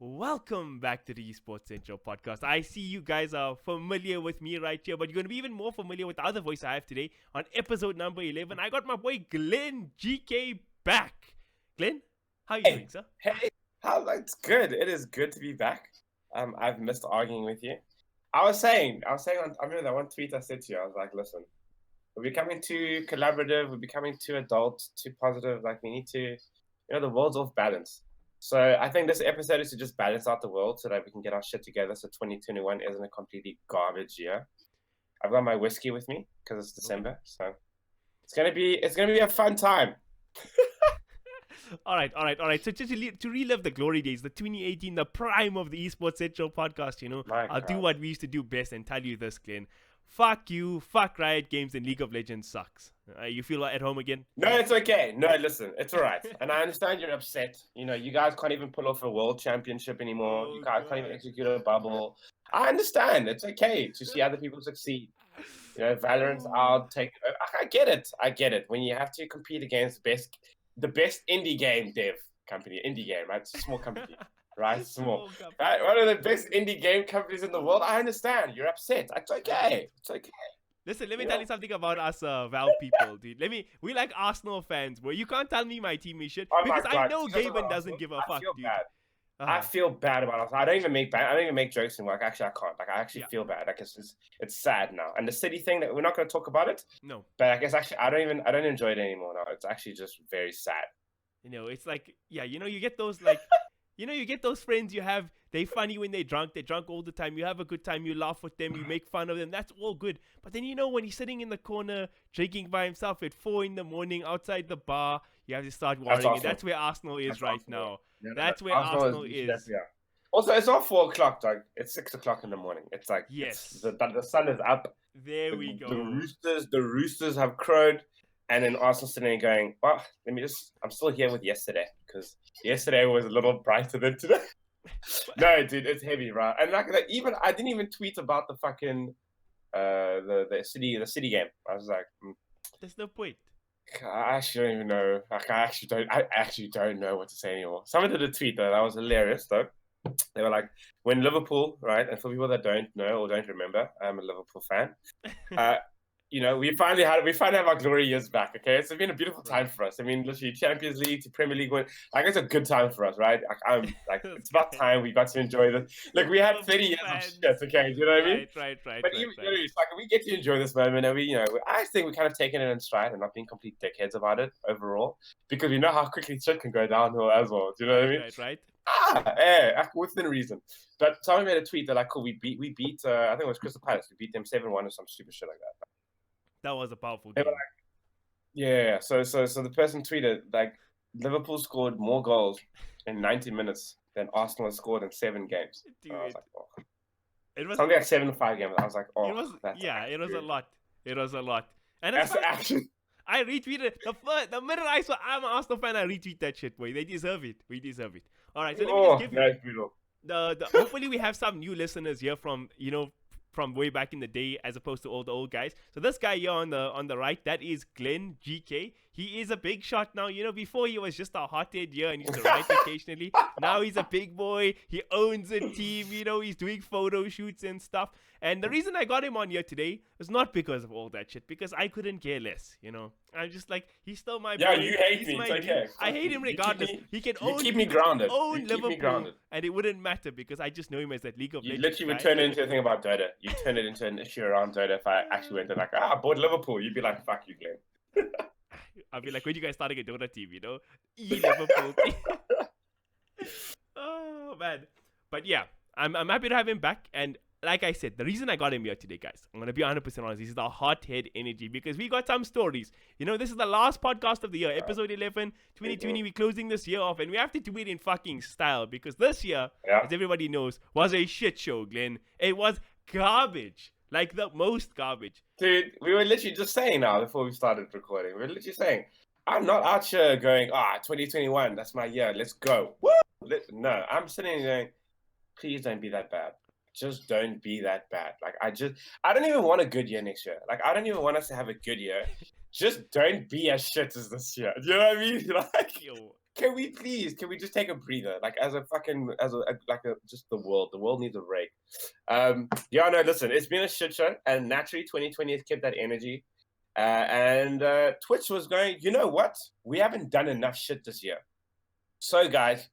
Welcome back to the Esports Central Podcast. I see you guys are familiar with me right here, but you're going to be even more familiar with the other voice I have today on episode number 11. I got my boy Glenn GK back. Glenn, how are you doing, sir? Hey, it's good. It is good to be back. I've missed arguing with you. I remember that one tweet I said to you. I was like, listen, we're becoming too collaborative. We're becoming too adult, too positive. Like, we need to, the world's off balance. So I think this episode is to just balance out the world so that we can get our shit together. So 2021 isn't a completely garbage year. I've got my whiskey with me because it's December, so it's gonna be a fun time. All right. So just to relive the glory days, the 2018, the prime of the Esports Central Podcast, I'll do what we used to do best and tell you this, Glenn. Fuck you, fuck Riot Games, and League of Legends sucks. You feel at home again? No, it's okay. No, listen, it's all right. And I understand you're upset. You guys can't even pull off a world championship anymore. You guys can't even execute a bubble. I understand. It's okay to see other people succeed. Valorant's out. I get it. When you have to compete against the best indie game dev company, right? It's a small company. Right, small. Right, one of the best indie game companies in the world. I understand. You're upset. It's okay. Listen, let me tell you something about us Valve people, dude. We like Arsenal fans, bro. You can't tell me my team is shit because I know Gaben doesn't give a fuck, dude. I feel bad about us. I don't even make jokes anymore. Like, actually, I can't. Like, I actually feel bad. Like, it's sad now. And the city thing, that we're not going to talk about it. No. But I guess actually, I don't enjoy it anymore now. It's actually just very sad. It's like, you get those you get those friends you have, they funny when they're drunk all the time, you have a good time, you laugh with them, you make fun of them, that's all good. But then when he's sitting in the corner, drinking by himself at 4 a.m. outside the bar, you have to start worrying. That's where Arsenal is right now. Yeah, that's where Arsenal is. Yeah. Also, it's not 4 o'clock, like, it's 6 o'clock in the morning. It's like, yes, the sun is up. There we go. The roosters have crowed. And then Arsenal sitting there going, well, I'm still here with yesterday because yesterday was a little brighter than today. No, dude, it's heavy, right? And I didn't even tweet about the fucking the city game. I was like, there's no point. I actually don't even know. Like, I actually don't know what to say anymore. Someone did a tweet though that was hilarious though. They were like, when Liverpool, right? And for people that don't know or don't remember, I'm a Liverpool fan. We finally have our glory years back. Okay, it's been a beautiful time for us. I mean, literally, Champions League to Premier League win. Like, it's a good time for us, right? It's about time we got to enjoy this. Like, we had 30 years of shit. Okay, do you know what I mean? Right. But it's like we get to enjoy this moment, and I think we kind of taken it in stride and not being complete dickheads about it overall, because we know how quickly shit can go downhill as well. Do you know what I mean? Right. Within reason. But someone made a tweet that like, cool, we beat. I think it was Crystal Palace. We beat them 7-1 or some stupid shit like that. That was a powerful game. So the person tweeted, like, Liverpool scored more goals in 90 minutes than Arsenal has scored in 7 games. Dude. I was like, oh. It was something like 7-5 games. I was like, oh. It was a lot. It was a lot. And that's the action. I retweeted the minute I saw I'm an Arsenal fan, I retweet that shit, boy. They deserve it. We deserve it. All right, so let me just give you the hopefully we have some new listeners here from way back in the day, as opposed to all the old guys. So this guy here on the right, that is Glenn GK. He is a big shot now. Before he was just a hothead here and used to write occasionally. Now he's a big boy. He owns a team. He's doing photo shoots and stuff. And the reason I got him on here today is not because of all that shit, because I couldn't care less. I'm just like, he's still my boy. Yeah, you hate me. It's okay. I hate him regardless. He can keep me grounded. Own Liverpool, and it wouldn't matter because I just know him as that League of Legends. You literally would turn it into a thing about Dota. You turn it into an issue around Dota. If I actually went to like, I bought Liverpool, you'd be like, fuck you, Glenn. I'll be like, when you guys starting a Dota team, Liverpool team. Oh man, but yeah, I'm happy to have him back. And like I said, the reason I got him here today, guys, I'm gonna be 100% honest. This is the hothead energy because we got some stories. This is the last podcast of the year, episode 11, 2020. We're closing this year off, and we have to do it in fucking style because this year, as everybody knows, was a shit show. Glenn, it was garbage. Like the most garbage. Dude, we were literally just saying now before we started recording. We were literally saying, I'm not out here going, 2021, that's my year, let's go. Woo! No, I'm sitting there going, please don't be that bad. Just don't be that bad. Like, I don't even want a good year next year. Like, I don't even want us to have a good year. Just don't be as shit as this year. Do you know what I mean? Like, can we just take a breather? Like just the world needs a break. Yeah, no, listen, it's been a shit show, and naturally 2020 has kept that energy. And Twitch was going, you know what? We haven't done enough shit this year. So guys,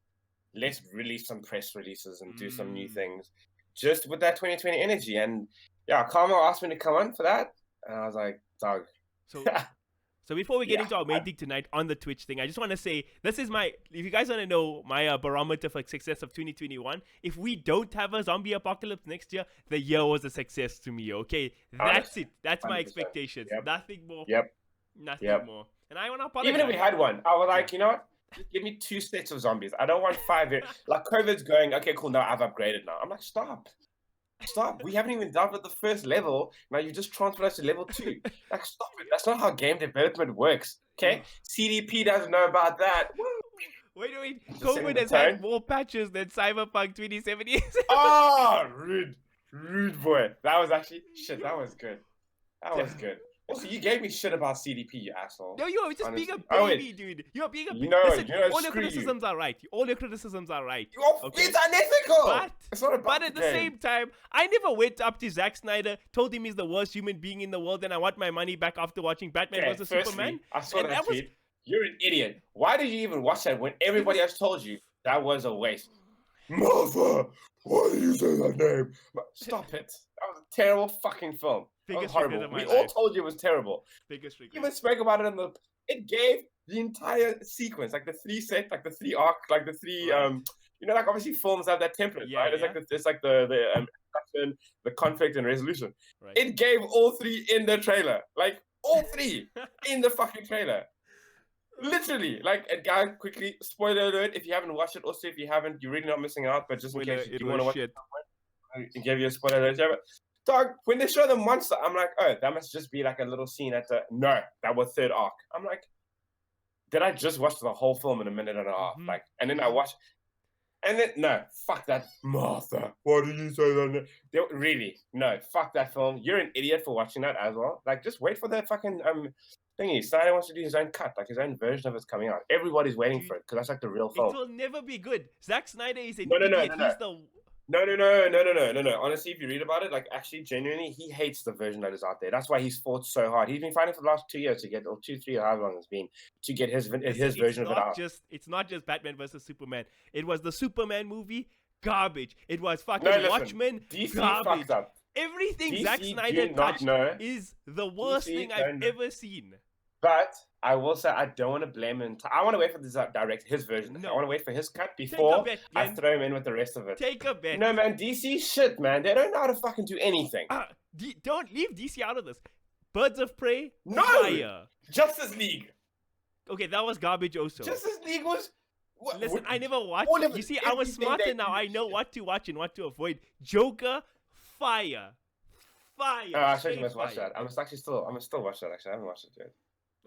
let's release some press releases and do some new things just with that 2020 energy. And yeah, Kaameel asked me to come on for that. And I was like, dog. So before we get into our main thing tonight on the Twitch thing, I just want to say, this is if you guys want to know my barometer for success of 2021, if we don't have a zombie apocalypse next year, the year was a success to me, okay? That's it. That's my expectations. Yep. Nothing more. Nothing more. And I want to apologize. Even if we had one, I was like, you know what? Just give me 2 sets of zombies. I don't want 5 here. Like, COVID's going, okay, cool, now I've upgraded now. I'm like, stop. We haven't even done with the first level. Now you just transferred us to level 2. Like, stop it. That's not how game development works. Okay? CDP doesn't know about that. Wait. COVID has had more patches than Cyberpunk 2077. Oh, rude boy. That was actually shit. That was good. Also, you gave me shit about CDP, you asshole. No, you're just being a baby, dude. You're being a baby. Listen, all your criticisms are right. It's unethical. But at the same time, I never went up to Zack Snyder, told him he's the worst human being in the world, and I want my money back after watching Batman vs. Superman. I saw that tweet. You're an idiot. Why did you even watch that when everybody else told you that was a waste? Mother, why did you say that name? Stop it. That was a terrible fucking film. Horrible. We all told you it was terrible. Biggest regret. Even spoke about it it gave the entire sequence, like the 3 set, like the 3 arc, like the 3 like obviously films have that template, right? It's like the conflict and resolution. Right. It gave all 3 in the trailer. Like all 3 in the fucking trailer. Literally, like a guy quickly, spoiler alert, if you haven't watched it, also if you haven't, you're really not missing out, but just in case you want to watch it, I gave you a spoiler alert. Dog, when they show the monster, I'm like, oh, that must just be like a little scene no, that was 3rd arc. I'm like, did I just watch the whole film in a minute and a half? Like, and then I watched, and then, no, fuck that. Martha, why did you say that? Really? No, fuck that film. You're an idiot for watching that as well. Like, just wait for the fucking, thingy. Snyder wants to do his own cut, like his own version of it's coming out. Everybody's waiting for it, because that's like the real film. It will never be good. Zack Snyder is an idiot. He's the... No. Honestly, if you read about it, like actually, genuinely, he hates the version that is out there. That's why he's fought so hard. He's been fighting for the last 2 years to get, or 2, 3, however long it's been, to get his version of it out. It's not just Batman versus Superman. It was the Superman movie, garbage. It was fucking Watchmen, DC garbage. Fucked up. Everything DC Zack Snyder touched is the worst thing I've ever seen. But I will say I don't want to blame him. I want to wait for this his version. No. I want to wait for his cut before I throw him in with the rest of it. Take a bet. No, man, DC shit, man. They don't know how to fucking do anything. Don't leave DC out of this. Birds of Prey, no! Fire. Justice League. Okay, that was garbage also. Justice League was... Listen, I never watched it. You see, I was smarter now. I know what to watch and what to avoid. Joker, Fire. I actually must watch that. I'm gonna still watch that, actually. I haven't watched it yet.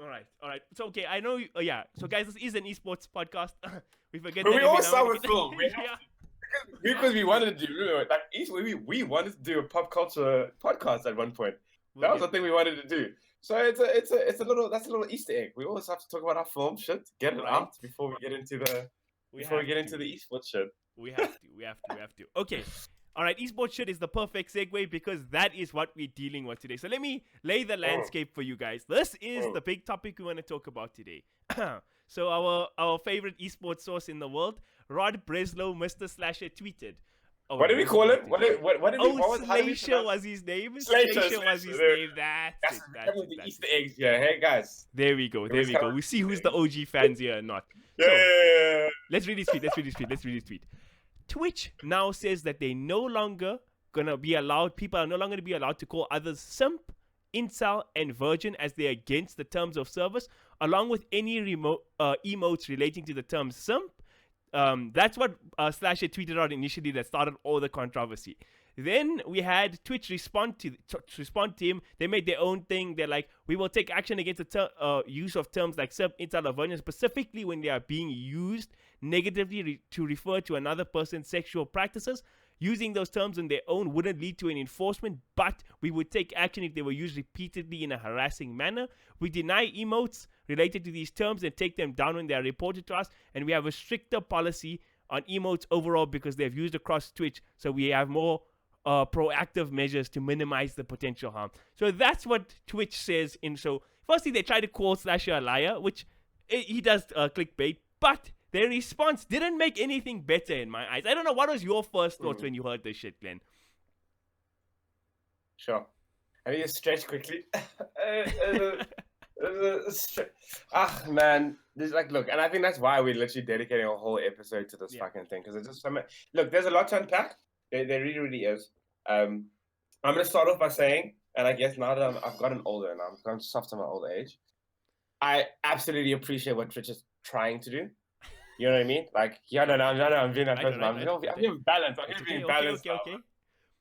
All right. So, okay, I know. So, guys, this is an esports podcast. We forget but that. We all start with film. Because we wanted to do, we wanted to do a pop culture podcast at one point. That was the thing we wanted to do. So that's a little Easter egg. We always have to talk about our film shit, get it out before we get into the esports shit. We have to. Okay. All right, esports shit is the perfect segue because that is what we're dealing with today. So let me lay the landscape for you guys. This is the big topic we want to talk about today. So our favorite esports source in the world, Rod Breslow, Mr. Slasher, tweeted. What did we call it? What did Slasher was his name. Slasher was his name. That's the Easter eggs. Yeah, hey guys. There we go. We see who's the OG fans here or not. Yeah. Let's read this tweet. Twitch now says that they no longer gonna be allowed. People are no longer gonna be allowed to call others simp, incel, and virgin as they're against the terms of service, along with any emotes relating to the term simp. That's what Slasher tweeted out initially that started all the controversy. Then we had Twitch respond to him. They made their own thing. They're like, we will take action against the use of terms like simp, incel, or virgin, specifically when they are being used negatively to refer to another person's sexual practices. Using those terms on their own wouldn't lead to an enforcement, but we would take action if they were used repeatedly in a harassing manner. We deny emotes related to these terms and take them down when they are reported to us, and we have a stricter policy on emotes overall because they've used across Twitch, so we have more proactive measures to minimize the potential harm. So that's what Twitch says. So firstly, they try to call Slasher a liar, which he does clickbait, but their response didn't make anything better in my eyes. I don't know, what was your first thoughts when you heard this shit, Glenn? Sure. I need to stretch quickly. Man, this look, and I think that's why we're literally dedicating a whole episode to this fucking thing, because it's just so much. Look, there's a lot to unpack. There really, really is. I'm gonna start off by saying, and I guess now that I've gotten older and I'm going soft to my old age, I absolutely appreciate what Twitch is trying to do. You know what I mean? Like, I'm being that person. I'm being balanced. I'm being balanced. Okay.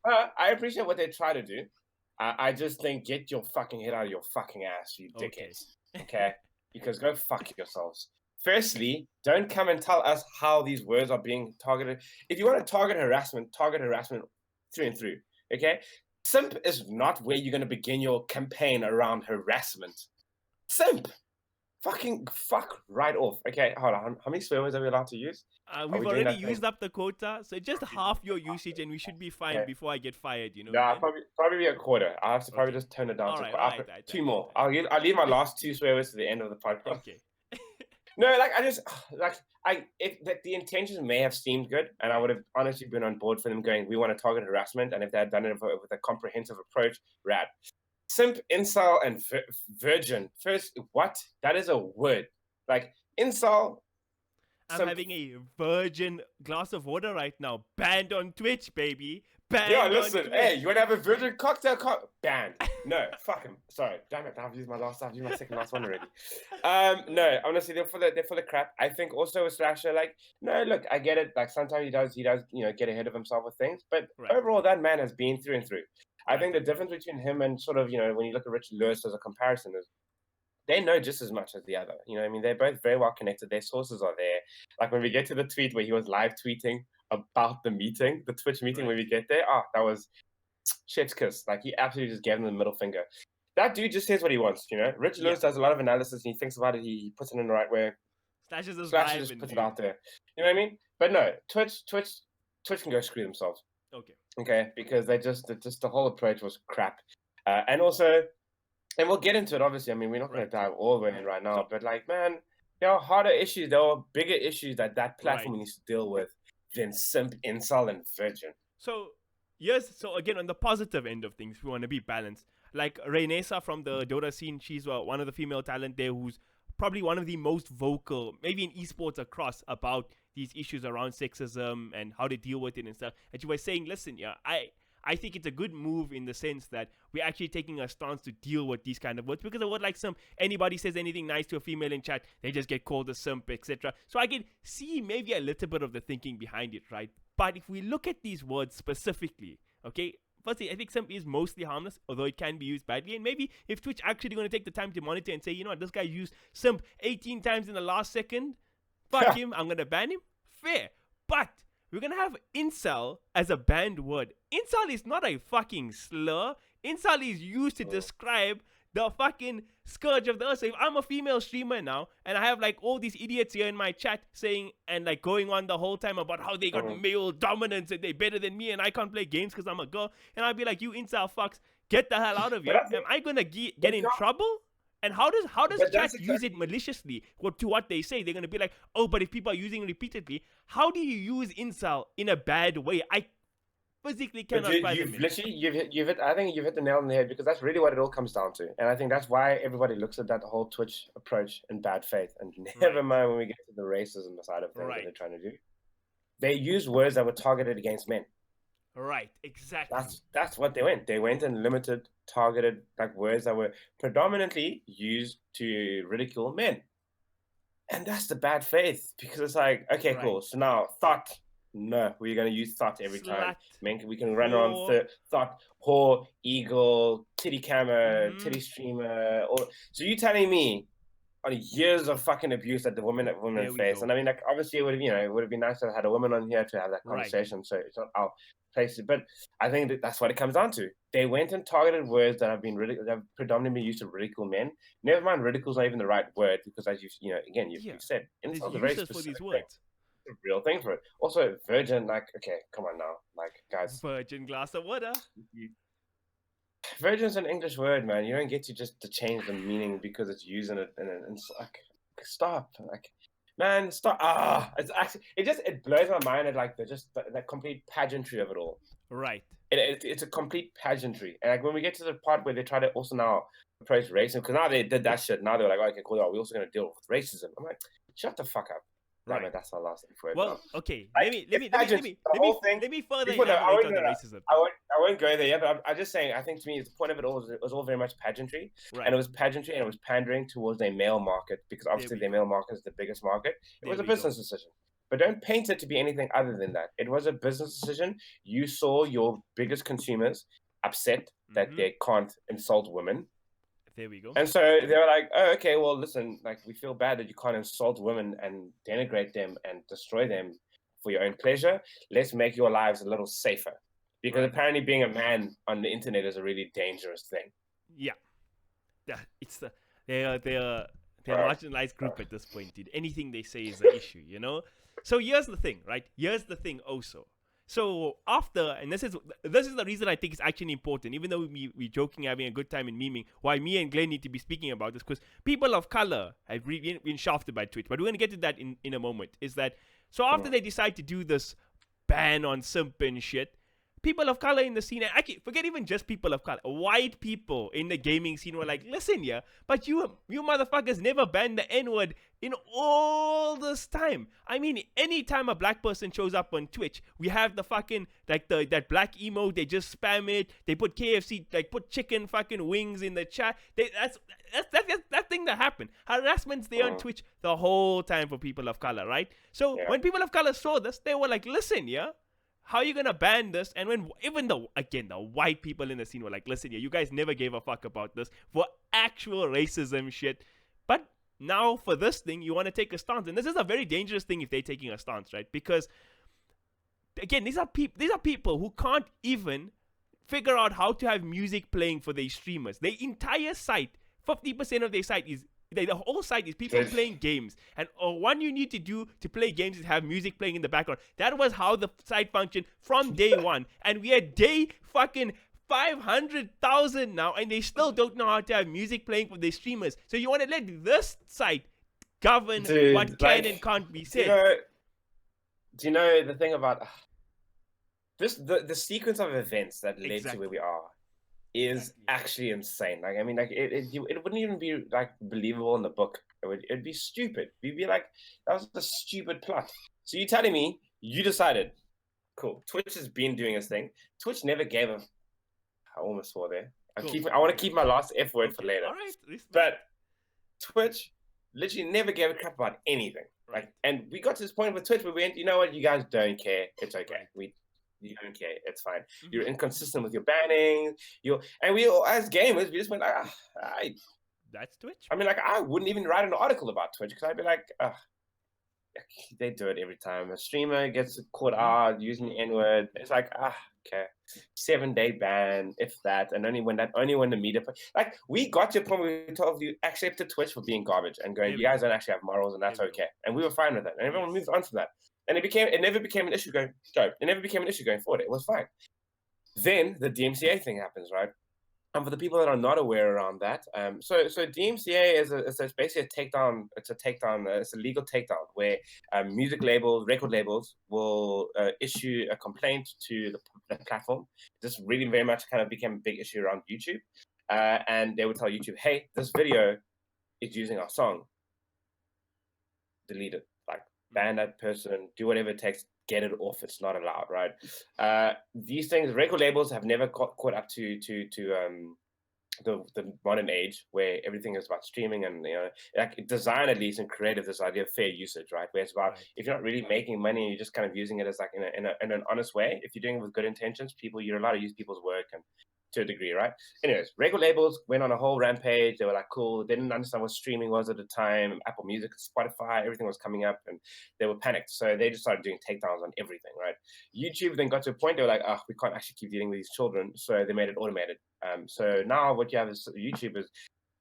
I appreciate what they try to do. I just think, get your fucking head out of your fucking ass, you dickheads. Okay? Because go fuck yourselves. Firstly, don't come and tell us how these words are being targeted. If you want to target harassment through and through. Okay? Simp is not where you're going to begin your campaign around harassment. Simp! Fucking fuck right off. Okay, hold on. How many swear words are we allowed to use? We've already used up the quota, so just half your usage and we should be fine before I get fired, you know? Nah, probably a quarter. I have to probably just turn it down to two more. I'll leave my last two swear words to the end of the podcast. Okay. No, the intentions may have seemed good, and I would have honestly been on board for them going, we want to target harassment, and if they had done it with a comprehensive approach, rad. Simp, incel, and virgin. First, what? That is a word. Like, incel. I'm having a virgin glass of water right now. Banned on Twitch, baby. Banned. Yeah, listen. Hey, you want to have a virgin cocktail? Banned. No, fuck him. Sorry, damn it. I've used my second last one already. No, honestly, they're full of crap. I think also with Slasher, no, look, I get it. Like, sometimes he does, get ahead of himself with things. But overall, that man has been through and through. I think the difference between him and sort of, when you look at Richard Lewis as a comparison is they know just as much as the other. You know what I mean? They're both very well connected. Their sources are there. Like when we get to the tweet where he was live tweeting about the meeting, the Twitch meeting, when we get there, that was chef's kiss. Like he absolutely just gave him the middle finger. That dude just says what he wants, Richard Lewis does a lot of analysis and he thinks about it. He puts it in the right way. Slasher just puts it out there. You know what I mean? But no, Twitch can go screw themselves. Okay, because the whole approach was crap. And also, and we'll get into it, obviously. I mean, we're not going to dive all the way in right now, but man, there are harder issues. There are bigger issues that platform needs to deal with than simp, incel, and virgin. So again, on the positive end of things, we want to be balanced. Like Reynesa from the Dota scene, she's one of the female talent there who's probably one of the most vocal, maybe in esports across, about these issues around sexism and how to deal with it and stuff. And she was saying, listen, I think it's a good move in the sense that we're actually taking a stance to deal with these kind of words, because a word like simp, anybody says anything nice to a female in chat, they just get called a simp, etc. So I can see maybe a little bit of the thinking behind it, right? But if we look at these words specifically, okay, firstly, I think simp is mostly harmless, although it can be used badly. And maybe if Twitch actually going to take the time to monitor and say, you know what, this guy used simp 18 times in the last second, fuck him, I'm going to ban him, fair. But we're going to have incel as a banned word. Incel is not a fucking slur. Incel is used to describe the fucking scourge of the earth. So if I'm a female streamer now and I have all these idiots here in my chat saying and going on the whole time about how they got male dominance and they're better than me and I can't play games because I'm a girl, and I'll be like, you incel fucks, get the hell out of here. Am I gonna get in trouble? And how does chat use it maliciously to what they say? They're gonna be like, oh, but if people are using it repeatedly, how do you use incel in a bad way? I physically cannot find it. I think you've hit the nail on the head, because that's really what it all comes down to. And I think that's why everybody looks at that whole Twitch approach in bad faith. And never mind when we get to the racism side of things that they're trying to do. They use words that were targeted against men. Right, exactly. That's what they went. They went and targeted words that were predominantly used to ridicule men. And that's the bad faith, because it's like, okay, cool. So now thought. No, we're going to use thought every time. Man, we can run around thought, whore, eagle, titty camera, titty streamer. So you telling me on years of fucking abuse that the women face. And I mean, like, obviously, it would have been nice to have had a woman on here to have that conversation. Right. So it's not our place, but I think that's what it comes down to. They went and targeted words that have been that have predominantly been used to ridicule men. Never mind, ridicule is not even the right word because, as you've said, incels are very specific for these words. It's a real thing for it. Also, virgin, like, okay, come on now, like, guys. Virgin glass of water. Virgin's an English word, man. You don't get to change the meaning because it's used in it, and it's like, stop, like, man, stop. It's actually, it blows my mind at like the complete pageantry of it all. Right. It's a complete pageantry, and like when we get to the part where they try to also now approach racism, because now they did that shit. Now they're like, okay, cool, we're also going to deal with racism. I'm like, shut the fuck up. Right. Damn it, that's my last thing for it. Well, okay. Let me further elaborate on the racism. I won't go there yet, but I'm just saying, I think to me, the point of it all was all very much pageantry. Right. And it was pageantry and it was pandering towards a male market, because obviously the male market is the biggest market. It was a business decision. But don't paint it to be anything other than that. It was a business decision. You saw your biggest consumers upset that they can't insult women. There we go. And so they were like, oh, okay, well, listen, like, we feel bad that you can't insult women and denigrate them and destroy them for your own pleasure. Let's make your lives a little safer. Because apparently being a man on the internet is a really dangerous thing. Yeah. They're a marginalized group at this point, dude. Anything they say is an issue, you know? So here's the thing, right? Here's the thing also. So after, and this is the reason I think it's actually important, even though we're joking, having a good time and memeing, why me and Glenn need to be speaking about this, because people of color have been shafted by Twitch. But we're going to get to that in a moment. Is that, so after they decide to do this ban on simp and shit, people of color in the scene, and actually, forget even just people of color, white people in the gaming scene were like, listen, yeah, but you motherfuckers never banned the N-word in all this time. I mean, anytime a black person shows up on Twitch, we have the fucking, like, that black emote, they just spam it, they put KFC, like, put chicken fucking wings in the chat. That's that thing that happened. Harassment's there on Twitch the whole time for people of color, right? So when people of color saw this, they were like, listen, yeah, how are you gonna ban this? And when even the white people in the scene were like, listen, yeah, you guys never gave a fuck about this for actual racism shit, but now for this thing you want to take a stance, and this is a very dangerous thing if they're taking a stance, right? Because again, these are people who can't even figure out how to have music playing for their streamers. Their entire site, 50% of their site is. The whole site is people playing games, and what you need to do to play games is have music playing in the background. That was how the site functioned from day one, and we are day fucking 500,000 now, and they still don't know how to have music playing for their streamers. So you want to let this site govern what can and can't be said? Do you know the thing about this? The sequence of events that led to where we are is actually insane. Like, I mean, like, it wouldn't even be like believable in the book. It'd be stupid. We'd be like, that was a stupid plot. So you're telling me you decided, cool, Twitch has been doing its thing. Twitch never gave a, I almost swore there. I want to keep my last F word for later. All right. But Twitch literally never gave a crap about anything. Like, and we got to this point with Twitch where we went, you know what, you guys don't care. It's okay. You don't care. It's fine. You're inconsistent with your banning. And we all, as gamers, we just went like, that's Twitch. I mean, like, I wouldn't even write an article about Twitch because I'd be like, they do it every time. A streamer gets caught out using the N-word. It's like, okay, 7-day ban, if that, and only when the media, like, we got to a point where we told you accepted Twitch for being garbage and going, you guys don't actually have morals, and that's okay. And we were fine with that, and everyone moved on from that. And it never became an issue going forward. It was fine. Then the DMCA thing happens, right? And for the people that are not aware around that, so DMCA is basically a takedown. It's a legal takedown where music labels, record labels will issue a complaint to the platform. This really very much kind of became a big issue around YouTube, and they would tell YouTube, "Hey, this video is using our song. Delete it. Like, ban that person. Do whatever it takes. Get it off. It's not allowed." Right? These things, record labels have never caught up to the modern age where everything is about streaming, and like design, at least in creative, this idea of fair usage, right? Where it's about, if you're not really making money and you're just kind of using it as like in an honest way, if you're doing it with good intentions, you're allowed to use people's work and to a degree, right? Anyways, record labels went on a whole rampage. They were like, cool. They didn't understand what streaming was at the time. Apple Music, Spotify, everything was coming up, and they were panicked. So they just started doing takedowns on everything, right? YouTube then got to a point they were like, we can't actually keep dealing with these children. So they made it automated. So now what you have is YouTube is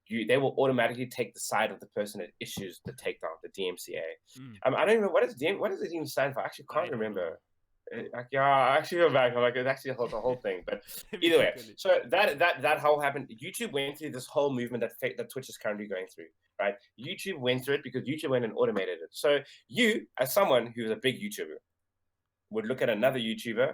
they will automatically take the side of the person that issues the takedown, the DMCA. I don't even what does it even stand for? I actually can't remember. I actually go back. I'm like, it's actually the whole thing. But either way, so that how happened. YouTube went through this whole movement that Twitch is currently going through, right? YouTube went through it because YouTube went and automated it. So you, as someone who's a big YouTuber, would look at another YouTuber,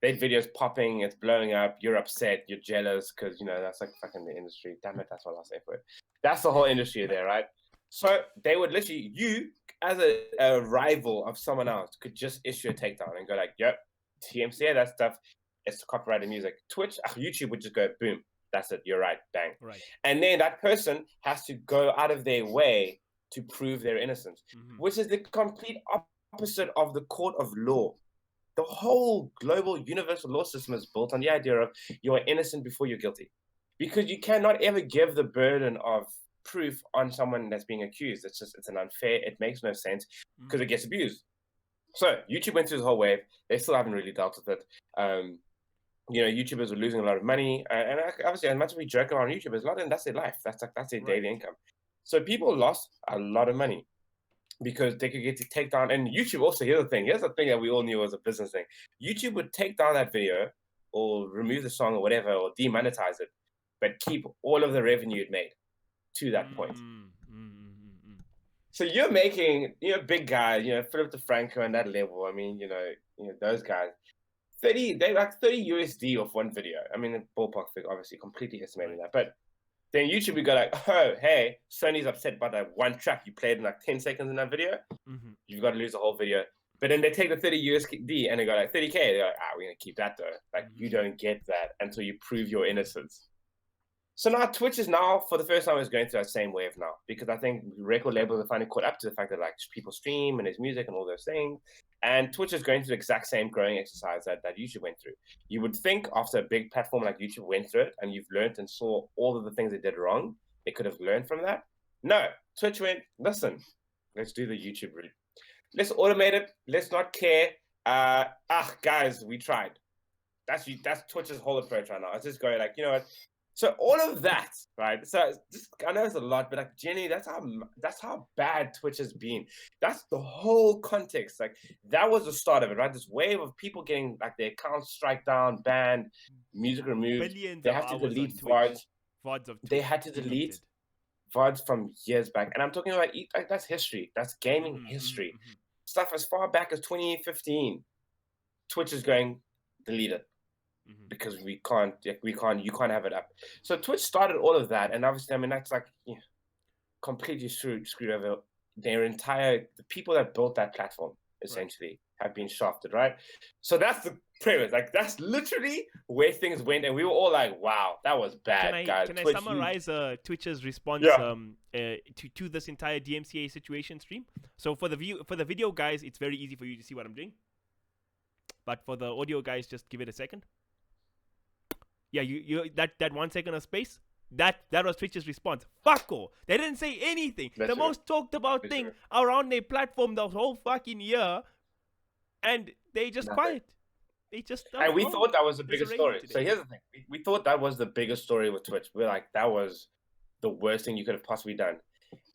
their video's popping, it's blowing up, you're upset, you're jealous, because that's like fucking the industry. Damn it, that's what I'll say for it. That's the whole industry there, right? So they would literally, you as a rival of someone else could just issue a takedown and go like, yep, TMCA, that stuff, it's copyrighted music. YouTube would just go, boom, that's it, you're right, bang. Right. And then that person has to go out of their way to prove their innocence, which is the complete opposite of the court of law. The whole global universal law system is built on the idea of you are innocent before you're guilty. Because you cannot ever give the burden of proof on someone that's being accused. It's an unfair, it makes no sense because it gets abused. So YouTube went through this whole wave. They still haven't really dealt with it. YouTubers were losing a lot of money, and obviously, as much as we joke around YouTubers, a lot of them, that's their life. That's their daily income. So people lost a lot of money because they could get to take down. And YouTube also, here's the thing that we all knew was a business thing. YouTube would take down that video or remove the song or whatever, or demonetize it, but keep all of the revenue it made to that point. So you're making, big guys, Philip DeFranco and that level. I mean, those guys, 30 USD off one video. I mean, ballpark figure, obviously, completely estimating that. But then YouTube would go like, oh, hey, Sony's upset about that one track you played in like 10 seconds in that video. You've got to lose the whole video. But then they take the 30 USD and they go like 30K. They're like, we're going to keep that though. Like, you don't get that until you prove your innocence. So now Twitch is now, for the first time, is going through that same wave now, because I think record labels are finally caught up to the fact that like people stream and there's music and all those things. And Twitch is going through the exact same growing exercise that YouTube went through. You would think after a big platform like YouTube went through it and you've learned and saw all of the things they did wrong, they could have learned from that. No, Twitch went, listen, let's do the YouTube route. Let's automate it. Let's not care. Guys, we tried. That's Twitch's whole approach right now. It's just going like, you know what? So all of that, right? So I know it's a lot, but like Jenny, that's how bad Twitch has been. That's the whole context. Like that was the start of it, right? This wave of people getting like their accounts strike down, banned, music removed. They have to delete VODs. They had to delete VODs from years back, and I'm talking about like that's history. That's gaming history. Stuff as far back as 2015. Twitch is going delete it. Because you can't have it up. So Twitch started all of that, and obviously, I mean, that's like completely screwed over the people that built that platform. Essentially, have been shafted, right? So that's the premise. Like that's literally where things went, and we were all like, "Wow, that was bad, guys." Can I summarize Twitch's response to this entire DMCA situation stream? So for the video guys, it's very easy for you to see what I'm doing, but for the audio guys, just give it a second. Yeah, you that 1 second of space, that was Twitch's response. Fuck all. They didn't say anything. The most talked about thing around their platform the whole fucking year, and they just quiet. They just and we thought that was the biggest story. So here's the thing: we thought that was the biggest story with Twitch. We're like, that was the worst thing you could have possibly done.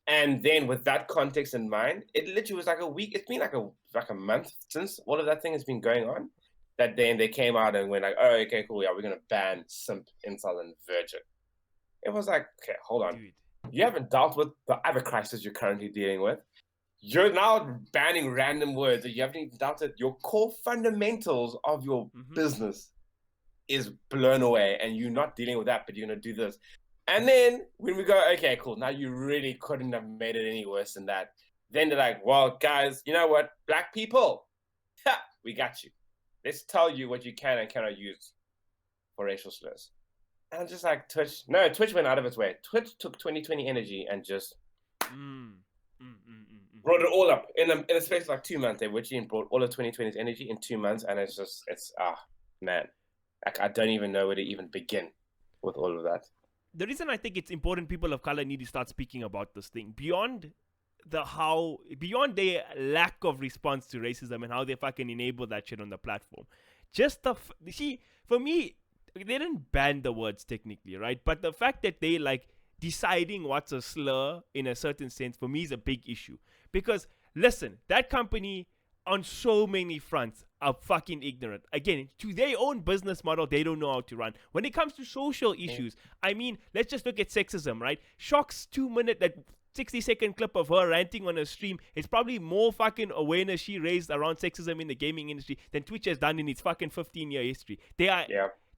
And then with that context in mind, it literally was like a week. It's been like a month since all of that thing has been going on. That then they came out and went like, oh, okay, cool, yeah, we're going to ban simp, incel, and virgin. It was like, okay, hold on. Dude. You haven't dealt with the other crisis you're currently dealing with. You're now banning random words that you haven't even dealt with. Your core fundamentals of your business is blown away, and you're not dealing with that, but you're going to do this. And then when we go, okay, cool, now you really couldn't have made it any worse than that. Then they're like, well, guys, you know what? Black people, we got you. Let's tell you what you can and cannot use for racial slurs. And I'm just like, Twitch went out of its way. Twitch took 2020 energy and just brought it all up in a space of like 2 months. They literally brought all of 2020's energy in 2 months, and man. Like, I don't even know where to even begin with all of that. The reason I think it's important people of color need to start speaking about this thing beyond their lack of response to racism and how they fucking enable that shit on the platform. Just for me, they didn't ban the words technically, right? But the fact that they like deciding what's a slur in a certain sense for me is a big issue. Because listen, that company on so many fronts are fucking ignorant. Again, to their own business model, they don't know how to run. When it comes to social issues, I mean, let's just look at sexism, right? Shock's 2-minute, that 60-second clip of her ranting on her stream, it's probably more fucking awareness she raised around sexism in the gaming industry than Twitch has done in its fucking 15-year history.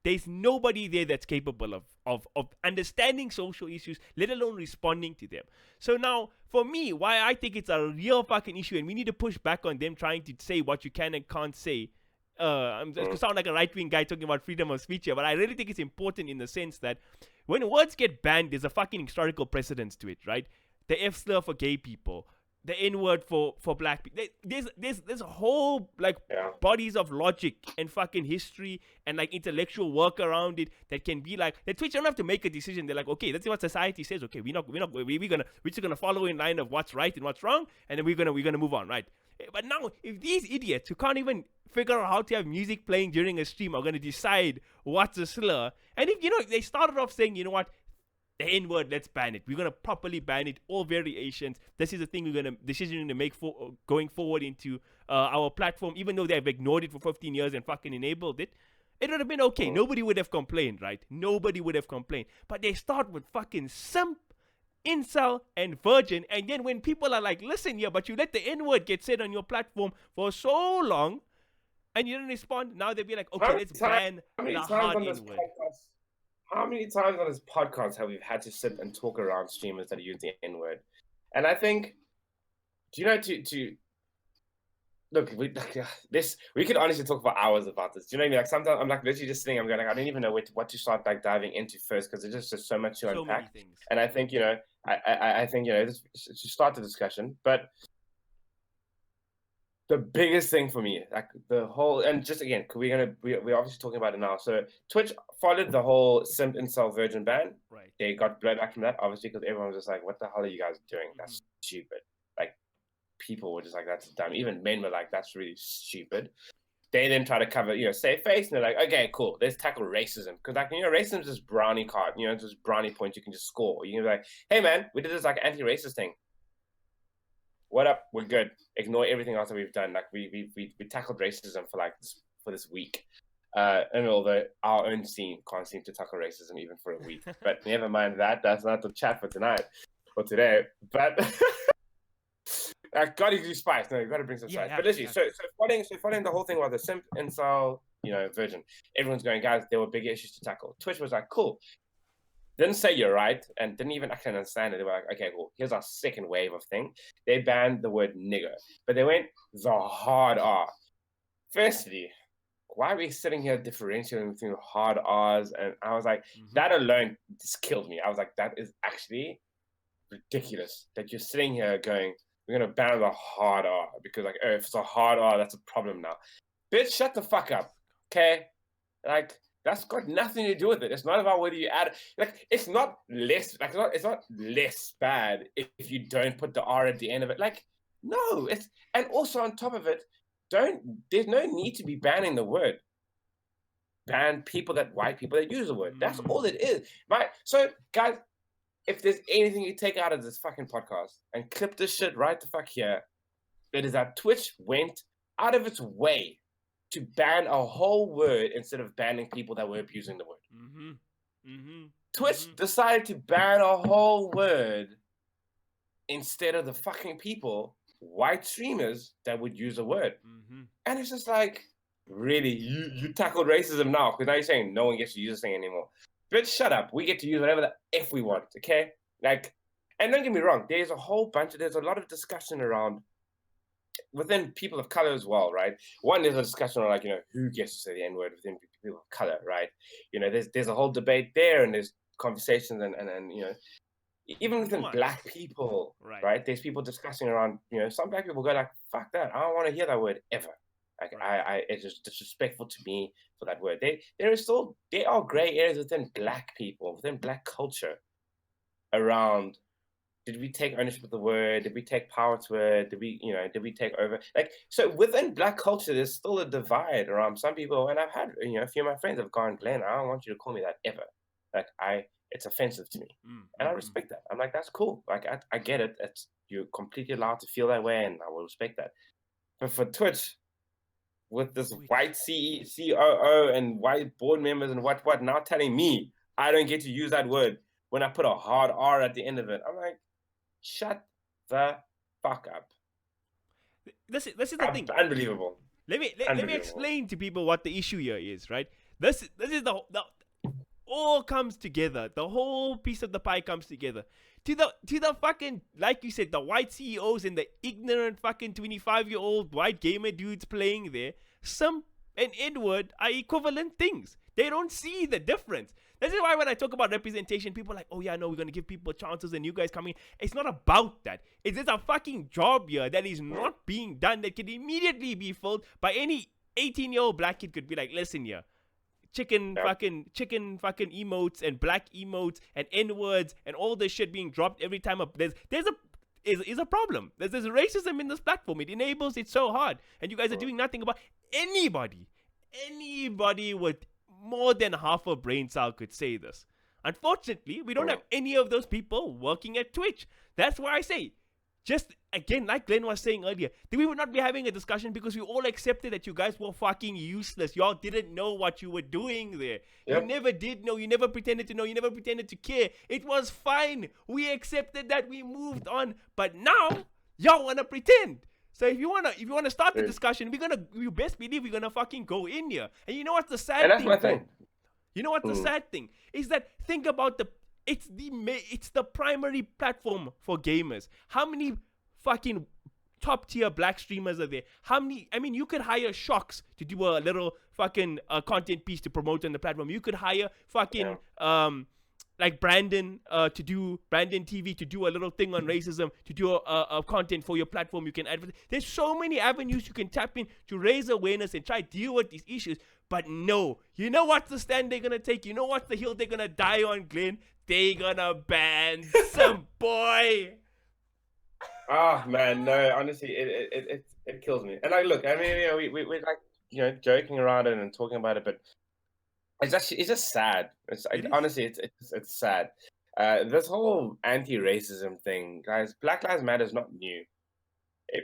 There's nobody there that's capable of understanding social issues, let alone responding to them. So now, for me, why I think it's a real fucking issue and we need to push back on them trying to say what you can and can't say. I'm going to sound like a right-wing guy talking about freedom of speech here, but I really think it's important in the sense that when words get banned, there's a fucking historical precedence to it, right? The F-slur for gay people, the N-word for black people. There's a whole bodies of logic and fucking history and like intellectual work around it that can be like the Twitch don't have to make a decision. They're like, okay, that's what society says. Okay, we're just gonna follow in line of what's right and what's wrong, and then we're gonna move on, right? But now, if these idiots who can't even figure out how to have music playing during a stream are gonna decide what's a slur, and if they started off saying, you know what, the N-word, let's ban it. We're going to properly ban it, all variations. This is the thing decision to make going forward into our platform, even though they've ignored it for 15 years and fucking enabled it. It would have been okay. Nobody would have complained, right? Nobody would have complained. But they start with fucking simp, incel, and virgin. And then when people are like, listen here, but you let the N-word get said on your platform for so long, and you didn't respond, now they'll be like, okay, let's ban the hard N-word. How many times on this podcast have we had to sit and talk around streamers that use the N-word? And I think, do you know, look, we could honestly talk for hours about this. Do you know what I mean? Like sometimes I'm like literally just sitting, I'm going like, I don't even know what to start like diving into first because there's just so much to unpack. And I think, I think, this to start the discussion, but the biggest thing for me, like the whole, and just again, we're obviously talking about it now. So Twitch followed the whole simp incel virgin ban. Right. They got blowback from that, obviously, because everyone was just like, "What the hell are you guys doing? That's stupid." Like people were just like, "That's dumb." Even men were like, "That's really stupid." They then try to cover, save face, and they're like, "Okay, cool, let's tackle racism," because like racism is just brownie card, just brownie points you can just score. You can be like, "Hey man, we did this like anti-racist thing. What up? We're good. Ignore everything else that we've done. Like we tackled racism for this week. And although our own scene can't seem to tackle racism even for a week, but never mind that. That's not the chat for tonight or today. But I got to do spice. No, you got to bring some spice. But literally, so following the whole thing about the simp, incel, virgin, everyone's going, guys, there were bigger issues to tackle. Twitch was like, cool. Didn't say you're right and didn't even actually understand it. They were like, okay, cool, here's our second wave of thing. They banned the word nigger, but they went the hard R. Firstly, why are we sitting here differentiating between hard R's? And I was like, that alone just killed me. I was like, that is actually ridiculous that you're sitting here going, we're going to ban the hard R because like, oh, if it's a hard R, that's a problem now. Bitch, shut the fuck up, okay? Like, that's got nothing to do with it. It's not about whether you add, like, it's not less bad if you don't put the R at the end of it. Like, no, and also on top of it, there's no need to be banning the word. Ban white people that use the word. That's all it is. Right? So, guys, if there's anything you take out of this fucking podcast and clip this shit right the fuck here, it is that Twitch went out of its way to ban a whole word instead of banning people that were abusing the word. Twitch decided to ban a whole word instead of the fucking people, white streamers, that would use a word. And it's just like, really, you tackled racism now because now you're saying no one gets to use this thing anymore. Bitch, shut up. We get to use whatever the F we want, okay? Like, and don't get me wrong, there's a lot of discussion around within people of color as well, right? One, there's a discussion on like, who gets to say the N-word within people of color, right? There's a whole debate there, and there's conversations and even within black people, right? There's people discussing around, some black people go like, fuck that, I don't want to hear that word ever. Like it's just disrespectful to me for that word. There are gray areas within Black people, within Black culture, around. Did we take ownership of the word? Did we take power to it? Did we take over? Like, so within Black culture, there's still a divide around some people. And I've had, a few of my friends have gone, Glenn, I don't want you to call me that ever. Like, it's offensive to me. And I respect that. I'm like, that's cool. Like, I get it. You're completely allowed to feel that way, and I will respect that. But for Twitch, with this white COO and white board members and what, now telling me I don't get to use that word when I put a hard R at the end of it. I'm like, shut the fuck up. This is the thing. Unbelievable. Let me explain to people what the issue here is, right? This is the all comes together. The whole piece of the pie comes together. To the fucking, like you said, the white CEOs and the ignorant fucking 25-year-old white gamer dudes playing there, Simp and Edward are equivalent things. They don't see the difference. This is why when I talk about representation, people are like, oh yeah, no, we're going to give people chances and you guys coming. It's not about that. It's just a fucking job here that is not being done that can immediately be filled by any 18-year-old Black kid. Could be like, listen here, chicken fucking emotes and Black emotes and N-words and all this shit being dropped every time is a problem. There's racism in this platform. It enables it so hard. And you guys are doing nothing about anybody with more than half a brain cell could say this. Unfortunately, we don't have any of those people working at Twitch. That's why I say, just again, like Glenn was saying earlier, we would not be having a discussion because we all accepted that you guys were fucking useless. Y'all didn't know what you were doing there. Yep. You never did know. You never pretended to know. You never pretended to care. It was fine. We accepted that. We moved on. But now, y'all want to pretend. So if you wanna start the discussion, you best believe we're gonna fucking go in here. And you know what's the sad thing? And that's my thing. You know what the sad thing is? That think about it's the primary platform for gamers. How many fucking top tier Black streamers are there? How many? I mean, you could hire Shocks to do a little fucking content piece to promote on the platform. You could hire fucking like Brandon to do Brandon TV to do a little thing on racism, to do a content for your platform. You can advertise. There's so many avenues you can tap in to raise awareness and try to deal with these issues. But no, you know what's the stand they're gonna take? You know what's the hill they're gonna die on, Glenn? They're gonna ban some boy. Ah man, no. Honestly, it kills me. And look, I mean, we're like joking around it and talking about it, but it's just sad. Honestly, it's sad. This whole anti-racism thing, guys. Black Lives Matter is not new.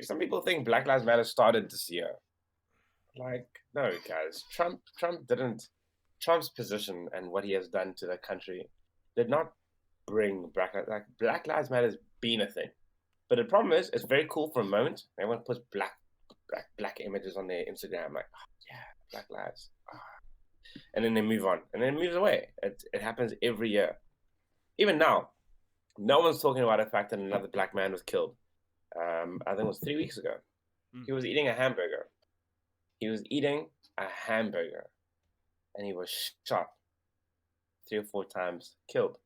Some people think Black Lives Matter started this year. Like, no, guys. Trump's position and what he has done to the country did not bring Black Lives Matter has been a thing. But the problem is, it's very cool for a moment. Everyone puts black images on their Instagram, like, oh, yeah, Black Lives. Oh. And then they move on, and then it moves away. It happens every year. Even now, no one's talking about the fact that another Black man was killed. I think it was 3 weeks ago. He was eating a hamburger. And he was shot 3 or 4 times, killed.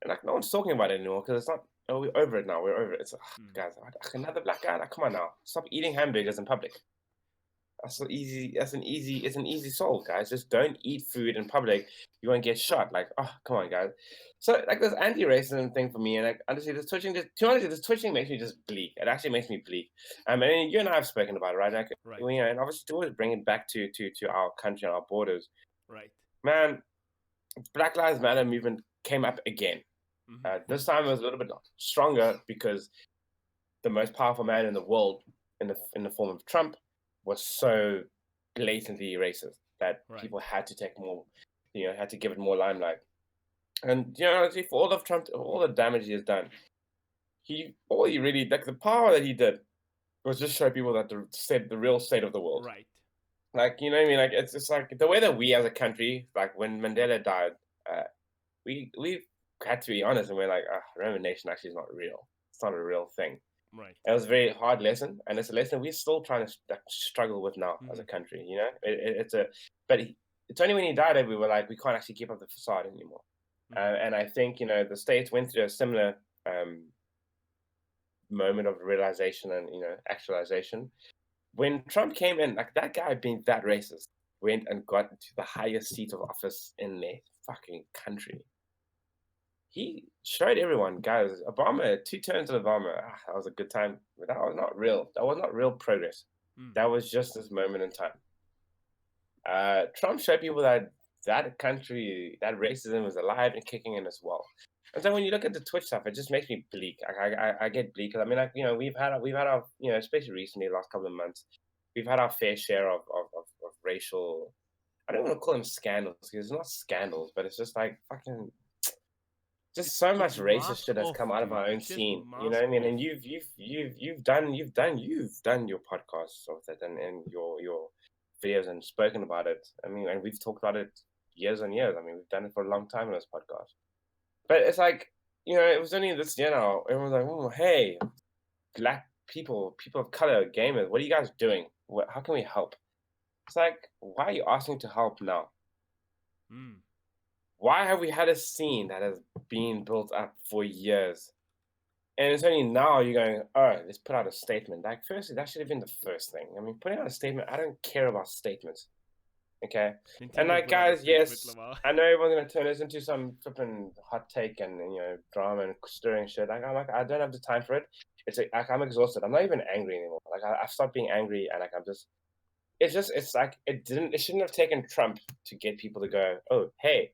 And like, no one's talking about it anymore because it's not. Oh, we're over it now. We're over it. It's guys, another Black guy. Like, come on now, stop eating hamburgers in public. That's so easy. It's an easy solve, guys. Just don't eat food in public. You won't get shot. Like, oh, come on, guys. So, like, this anti-racism thing for me, and like, honestly, this twitching makes me just bleak. It actually makes me bleak. And you and I have spoken about it, right? Like, and obviously, to always bring it back to our country and our borders. Right. Man, Black Lives Matter movement came up again. This time it was a little bit stronger because the most powerful man in the world, in the form of Trump, was so blatantly racist that people had to take more, had to give it more limelight. And for all of Trump, all the damage he has done, all he really, like, the power that he did was just show people that the real state of the world. Right. Like, you know what I mean? Like, it's just like the way that we as a country, like when Mandela died, we had to be honest, and we're like, Roman nation actually is not real. It's not a real thing. Right. It was a very hard lesson, and it's a lesson we're still trying to struggle with now as a country. But it's only when he died that we were like, we can't actually keep up the facade anymore. And I think the States went through a similar moment of realization and actualization. when Trump came in, like that guy being that racist, went and got to the highest seat of office in their fucking country. He showed everyone, guys, Obama, 2 terms of Obama, that was a good time. But that was not real. That was not real progress. That was just this moment in time. Trump showed people that country, that racism was alive and kicking in as well. And so when you look at the Twitch stuff, it just makes me bleak. I get bleak because I mean, like, you know, we've had our, you know, especially recently, the last couple of months, we've had our fair share of racial. I don't want to call them scandals because it's not scandals, but it's just like fucking. Just so much racist shit has come out of our own scene. You know what I mean? And you've done your podcasts of that and your videos and spoken about it. I mean, and we've talked about it years and years. I mean, we've done it for a long time on this podcast. But it's like, you know, it was only this year now. Everyone's like, oh, hey, black people of color, gamers, what are you guys doing? How can we help? It's like, why are you asking to help now? Why have we had a scene that has been built up for years? And it's only now you're going, oh, let's put out a statement. Like, firstly, that should have been the first thing. I mean, putting out a statement, I don't care about statements. Okay? And like, guys, yes, I know everyone's going to turn this into some flipping hot take and, you know, drama and stirring shit. Like, I don't have the time for it. It's like, I'm exhausted. I'm not even angry anymore. Like, I've stopped being angry and like, it's like, it shouldn't have taken Trump to get people to go, oh, hey,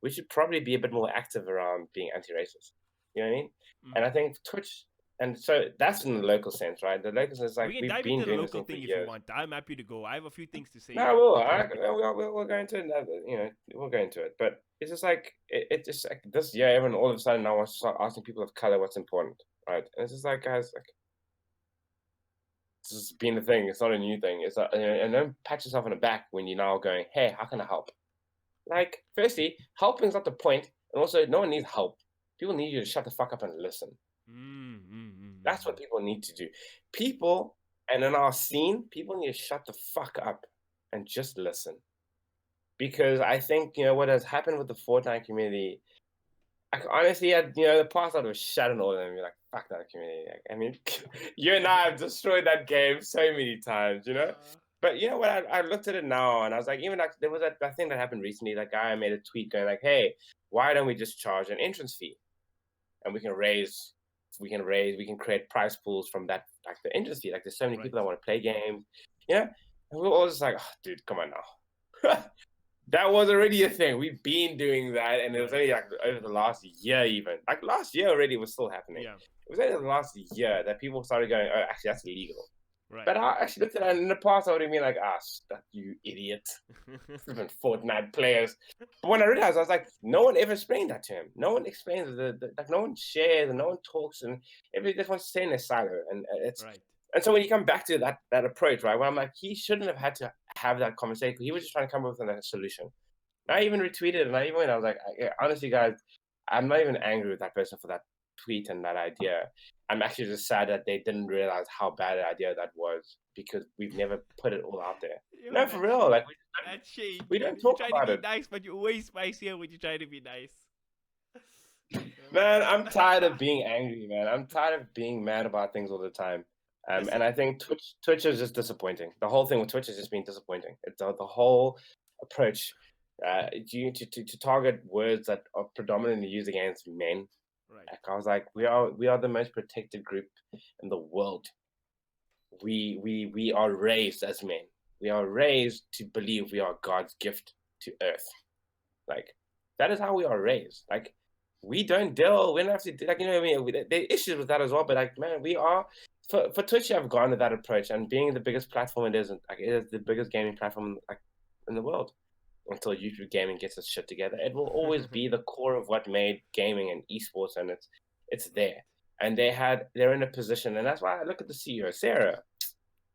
we should probably be a bit more active around being anti-racist. You know what I mean? And I think Twitch, and so that's in the local sense, right? The local sense, like, we can dive into the local thing if you want. I'm happy to go. I have a few things to say. No, we'll go into it. You know, we'll go into it. But it's just like it's just like this year, everyone all of a sudden now wants to start asking people of color what's important, right? And it's just like, guys, like, this has been the thing. It's not a new thing. It's not, and don't pat yourself on the back when you're now going, hey, how can I help? Like, firstly, helping is not the point, and also, no one needs help. People need you to shut the fuck up and listen. That's what people need to do. People, and in our scene, people need to shut the fuck up and just listen. Because I think, you know, what has happened with the Fortnite community, I honestly had, you know, the past I was shutting all of them and be like, fuck that community. Like, I mean, you and I have destroyed that game so many times, you know? But you know what? I looked at it now and I was like, even like there was that thing that happened recently. That guy made a tweet going like, "Hey, why don't we just charge an entrance fee, and we can create prize pools from that, like the entrance fee. Like there's so many people that want to play games, you know." And we were all just like, oh, "Dude, come on now." That was already a thing. We've been doing that, and it was only like over the last year, even like last year already was still happening. Yeah. It was only the last year that people started going, "Oh, actually, that's illegal." Right. But I actually looked at it in the past. I would have been like, stuff, you idiot. Even Fortnite players. But when I realized, I was like, no one ever explained that to him. No one explains like no one shares and no one talks, and everybody just wants to stay in their silo. And it's And so when you come back to that approach, right, where I'm like, he shouldn't have had to have that conversation. He was just trying to come up with a solution. And I even retweeted, and I was like, honestly, guys, I'm not even angry with that person for that tweet and that idea. I'm actually just sad that they didn't realize how bad an idea that was, because we've never put it all out there. No, for real. Like, we don't talk about it. You try to be nice, but you're always spicier when you try to be nice. Man, I'm tired of being angry, man. I'm tired of being mad about things all the time. And I think Twitch is just disappointing. The whole thing with Twitch has just been disappointing. It's the whole approach to target words that are predominantly used against men. Right. Like, I was like, we are the most protected group in the world. We are raised as men. We are raised to believe we are God's gift to earth. Like, that is how we are raised. Like, we don't have to do, like, you know what I mean? There are issues with that as well, but like, man, we are, for Twitch, I've gone to that approach, and being the biggest platform it is the biggest gaming platform like in the world. Until YouTube gaming gets its shit together, it will always be the core of what made gaming and esports, and it's there. And they're in a position, and that's why I look at the CEO, Sarah.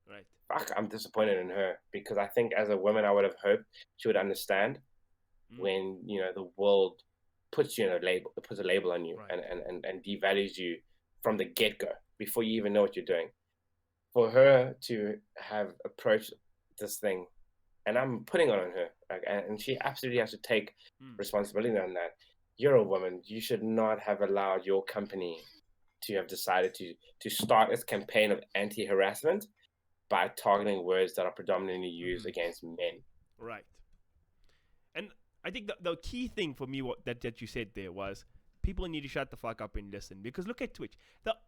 Right. Fuck, I'm disappointed in her, because I think as a woman, I would have hoped she would understand when, you know, the world puts you in puts a label on you, and devalues you from the get-go before you even know what you're doing. For her to have approached this thing, and I'm putting it on her, and she absolutely has to take responsibility on that. You're a woman. You should not have allowed your company to have decided to start its campaign of anti-harassment by targeting words that are predominantly used against men. Right. And I think the key thing for me that you said there was people need to shut the fuck up and listen. Because look at Twitch.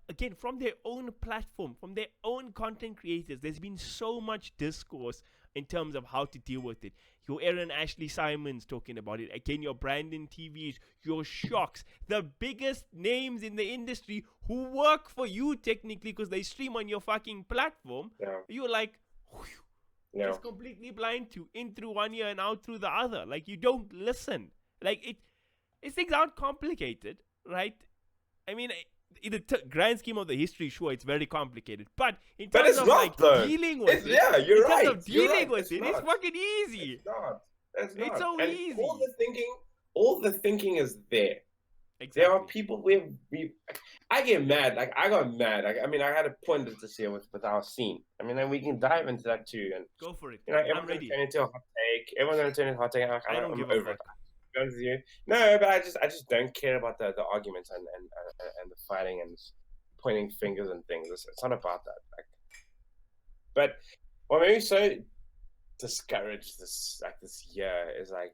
Again, from their own platform, from their own content creators, there's been so much discourse in terms of how to deal with it. Your Aaron Ashley Simons talking about it. Again, your Brandon TVs, your Shocks, the biggest names in the industry who work for you technically because they stream on your fucking platform. Yeah. You're like, Yeah. just completely blind to in through one ear and out through the other. Like, you don't listen. Like, things aren't complicated, right? I mean, in the grand scheme of the history, sure, it's very complicated. But in terms of dealing with it, yeah, you're right. In terms of dealing with it's it, not. it's fucking easy. It's not. It's so and easy. All the thinking is there. Exactly. There are people I get mad. Like, I got mad. Like, I mean, I had a point this year with our scene. I mean, and we can dive into that too. And go for it. You know, I'm ready. Turn into a hot take. Everyone's gonna turn into a hot take. I don't give a fuck. No, but I just don't care about the arguments and the fighting and pointing fingers and things. It's not about that. Like, but what made me so discouraged this year is like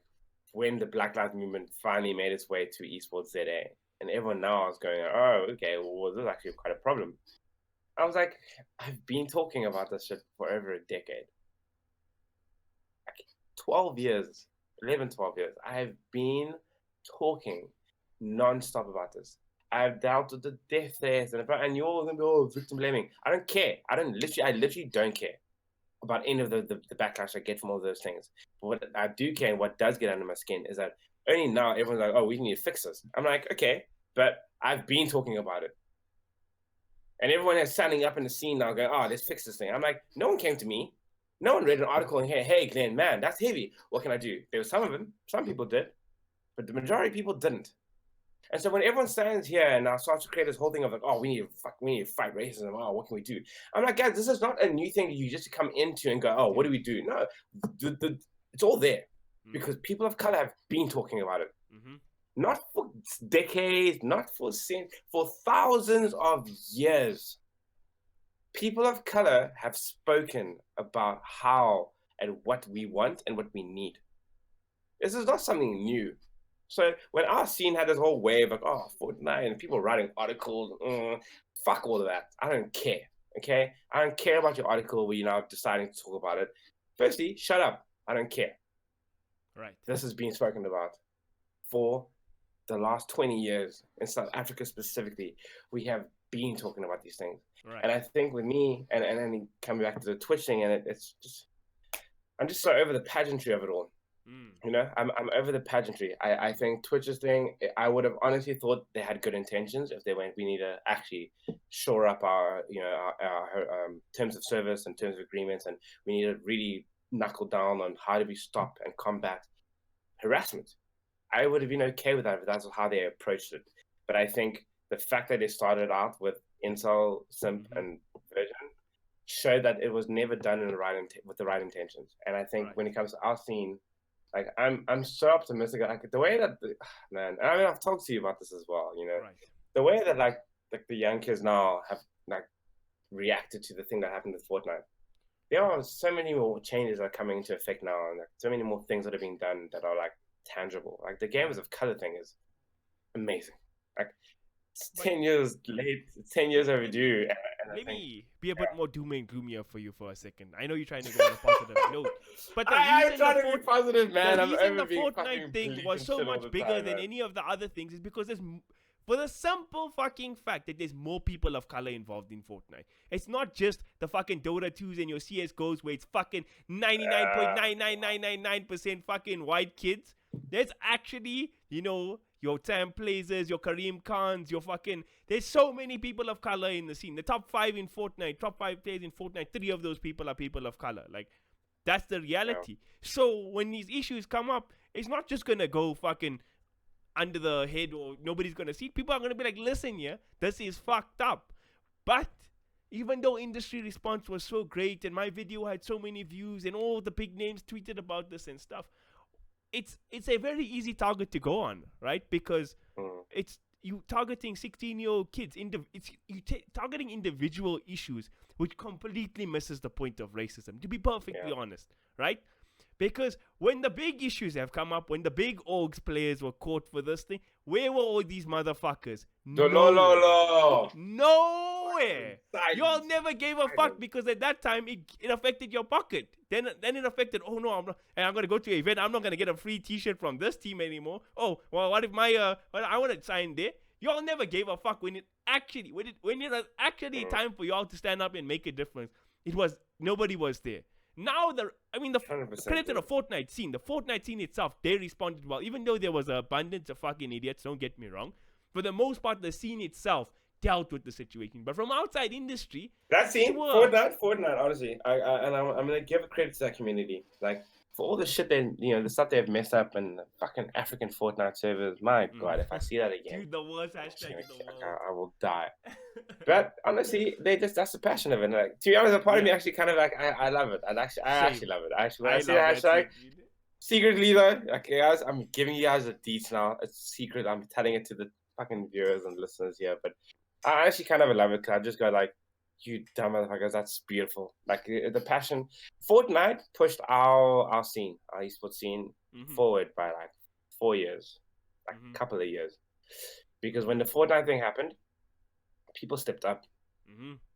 when the Black Lives Movement finally made its way to Esports ZA, and everyone now is going, oh, okay, well, this is actually quite a problem. I was like, I've been talking about this shit for over a decade. Like 12 years. 11, 12 years, I've been talking non-stop about this. I've dealt with the death threats and you're all gonna be victim blaming. I don't care. I literally don't care about any of the backlash I get from all those things. But what I do care and what does get under my skin is that only now everyone's like, oh, we need to fix this. I'm like, okay, but I've been talking about it. And everyone is standing up in the scene now going, oh, let's fix this thing. I'm like, no one came to me. No one read an article and hey, Glenn, man, that's heavy. What can I do? There were some of them. Some people did. But the majority of people didn't. And so when everyone stands here and now starts to create this whole thing of like, oh, we need to fight racism. Oh, what can we do? I'm like, guys, this is not a new thing you just come into and go, oh, what do we do? No, it's all there. Because people of color have been talking about it. Not for decades, not for thousands of years. People of color have spoken about how and what we want and what we need. This is not something new. So when our scene had this whole wave of, oh, Fortnite and people writing articles, fuck all of that. I don't care, okay? I don't care about your article where you're now deciding to talk about it. Firstly, shut up. I don't care. Right. This has been spoken about for the last 20 years in South Africa specifically. We have been talking about these things. Right. And I think with me, and then coming back to the Twitch thing, and it's just, I'm just so over the pageantry of it all. You know, I'm over the pageantry. I think Twitch's thing, I would have honestly thought they had good intentions if they went, we need to actually shore up our terms of service and terms of agreements, and we need to really knuckle down on how do we stop and combat harassment. I would have been okay with that if that's how they approached it. But I think the fact that they started out with incel, simp, and virgin showed that it was never done with the right intentions. And I think when it comes to our scene, like I'm so optimistic. Like the way that man, and I mean I've talked to you about this as well. You know, the way that like the young kids now have like reacted to the thing that happened with Fortnite. There are so many more changes that are coming into effect now, and like, so many more things that are being done that are like tangible. Like the Gamers of Color thing is amazing. Like it's 10 years late, it's 10 years overdue. And let me be a bit more doom and gloomier for you for a second. I know you're trying to go on a positive note, but I'm trying to be positive, man. The reason the Fortnite thing was so much bigger than any of the other things is because there's, for the simple fucking fact that there's more people of color involved in Fortnite. It's not just the fucking Dota 2s and your CSGOs where it's fucking 99.99999% fucking white kids. There's actually, you know, your Tam Blazers, your Kareem Khans, your fucking... There's so many people of color in the scene. The top 5 in Fortnite, top 5 players in Fortnite, 3 of those people are people of color. Like, that's the reality. Yeah. So when these issues come up, it's not just going to go fucking under the head or nobody's going to see. People are going to be like, listen, yeah, this is fucked up. But even though industry response was so great and my video had so many views and all the big names tweeted about this and stuff, it's a very easy target to go on, right? Because you targeting 16-year-old kids. Targeting individual issues, which completely misses the point of racism. To be perfectly honest, right? Because when the big issues have come up, when the big orgs players were caught for this thing, where were all these motherfuckers? Nowhere. Y'all never gave a fuck because at that time it affected your pocket. Then it affected, oh no, I'm going to go to an event. I'm not going to get a free t-shirt from this team anymore. Oh, well, what if I want to sign there? Y'all never gave a fuck when it was actually time for y'all to stand up and make a difference. Nobody was there. Now, the credit to the Fortnite scene. The Fortnite scene itself, they responded well. Even though there was an abundance of fucking idiots, don't get me wrong. For the most part, the scene itself dealt with the situation. But from outside industry... That scene, Fortnite, honestly, I'm going to give credit to that community. Like, for all the shit the stuff they've messed up and the fucking African Fortnite servers, my God, if I see that again... Dude, the worst hashtag in the world. I will die. But honestly, that's the passion of it. Like, to be honest, a part of me actually kind of like I love it. I actually love it. When I see the hashtag, secretly though, okay, guys, I'm giving you guys the deets now. It's secret. I'm telling it to the fucking viewers and listeners here. But I actually kind of love it because I just go like, you dumb motherfuckers, that's beautiful. Like the passion. Fortnite pushed our scene, our esports scene, forward by like 4 years, like a couple of years, because when the Fortnite thing happened, people stepped up.